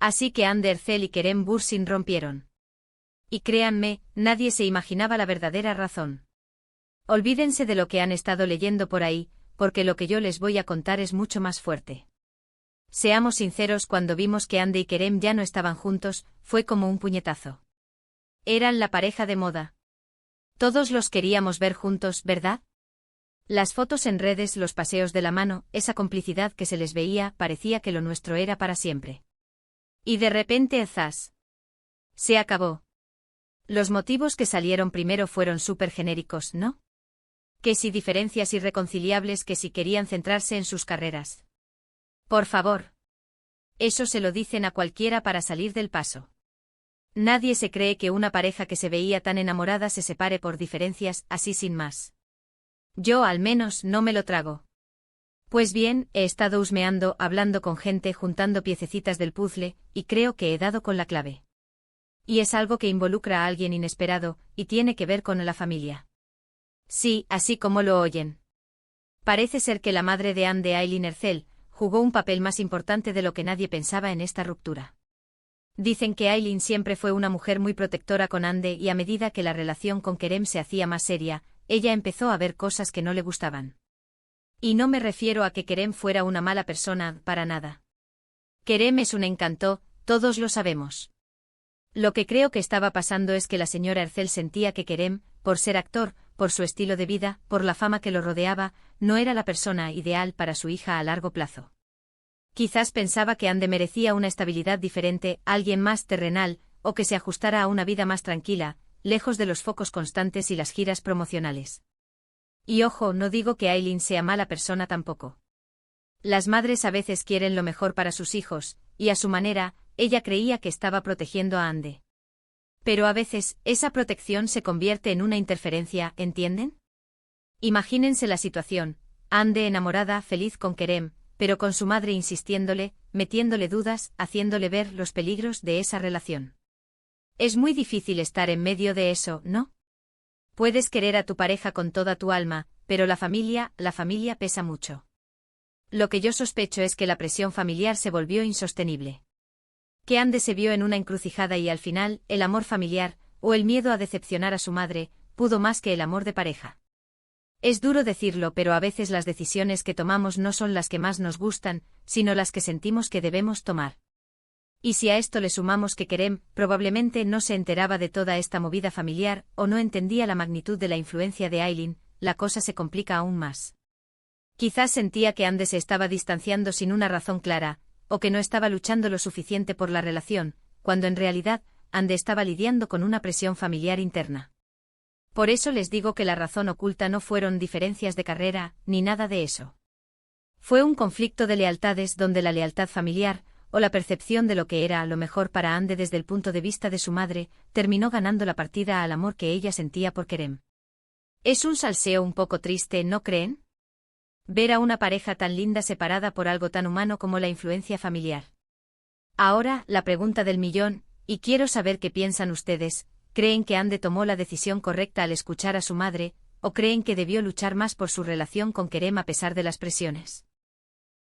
Así que Ercel y Kerem Bürsin rompieron. Y créanme, nadie se imaginaba la verdadera razón. Olvídense de lo que han estado leyendo por ahí, porque lo que yo les voy a contar es mucho más fuerte. Seamos sinceros, cuando vimos que Hande y Kerem ya no estaban juntos, fue como un puñetazo. Eran la pareja de moda. Todos los queríamos ver juntos, ¿verdad? Las fotos en redes, los paseos de la mano, esa complicidad que se les veía, parecía que lo nuestro era para siempre. Y de repente, ¡zas! Se acabó. Los motivos que salieron primero fueron súper genéricos, ¿no? Que si diferencias irreconciliables, que si querían centrarse en sus carreras. Por favor. Eso se lo dicen a cualquiera para salir del paso. Nadie se cree que una pareja que se veía tan enamorada se separe por diferencias, así sin más. Yo al menos no me lo trago. Pues bien, he estado husmeando, hablando con gente, juntando piececitas del puzzle, y creo que he dado con la clave. Y es algo que involucra a alguien inesperado, y tiene que ver con la familia. Sí, así como lo oyen. Parece ser que la madre de Hande, Aylin Ercel, jugó un papel más importante de lo que nadie pensaba en esta ruptura. Dicen que Aylin siempre fue una mujer muy protectora con Hande y a medida que la relación con Kerem se hacía más seria, ella empezó a ver cosas que no le gustaban. Y no me refiero a que Kerem fuera una mala persona, para nada. Kerem es un encanto, todos lo sabemos. Lo que creo que estaba pasando es que la señora Ercel sentía que Kerem, por ser actor, por su estilo de vida, por la fama que lo rodeaba, no era la persona ideal para su hija a largo plazo. Quizás pensaba que Hande merecía una estabilidad diferente, alguien más terrenal, o que se ajustara a una vida más tranquila, lejos de los focos constantes y las giras promocionales. Y ojo, no digo que Aylin sea mala persona tampoco. Las madres a veces quieren lo mejor para sus hijos, y a su manera, ella creía que estaba protegiendo a Hande. Pero a veces, esa protección se convierte en una interferencia, ¿entienden? Imagínense la situación, Hande enamorada, feliz con Kerem, pero con su madre insistiéndole, metiéndole dudas, haciéndole ver los peligros de esa relación. Es muy difícil estar en medio de eso, ¿no? Puedes querer a tu pareja con toda tu alma, pero la familia pesa mucho. Lo que yo sospecho es que la presión familiar se volvió insostenible. Que Hande se vio en una encrucijada y al final, el amor familiar, o el miedo a decepcionar a su madre, pudo más que el amor de pareja. Es duro decirlo, pero a veces las decisiones que tomamos no son las que más nos gustan, sino las que sentimos que debemos tomar. Y si a esto le sumamos que Kerem probablemente no se enteraba de toda esta movida familiar o no entendía la magnitud de la influencia de Aylin, la cosa se complica aún más. Quizás sentía que Hande se estaba distanciando sin una razón clara, o que no estaba luchando lo suficiente por la relación, cuando en realidad, Hande estaba lidiando con una presión familiar interna. Por eso les digo que la razón oculta no fueron diferencias de carrera, ni nada de eso. Fue un conflicto de lealtades donde la lealtad familiar, o la percepción de lo que era a lo mejor para Hande desde el punto de vista de su madre, terminó ganando la partida al amor que ella sentía por Kerem. Es un salseo un poco triste, ¿no creen? Ver a una pareja tan linda separada por algo tan humano como la influencia familiar. Ahora, la pregunta del millón, y quiero saber qué piensan ustedes. ¿Creen que Hande tomó la decisión correcta al escuchar a su madre, o creen que debió luchar más por su relación con Kerem a pesar de las presiones?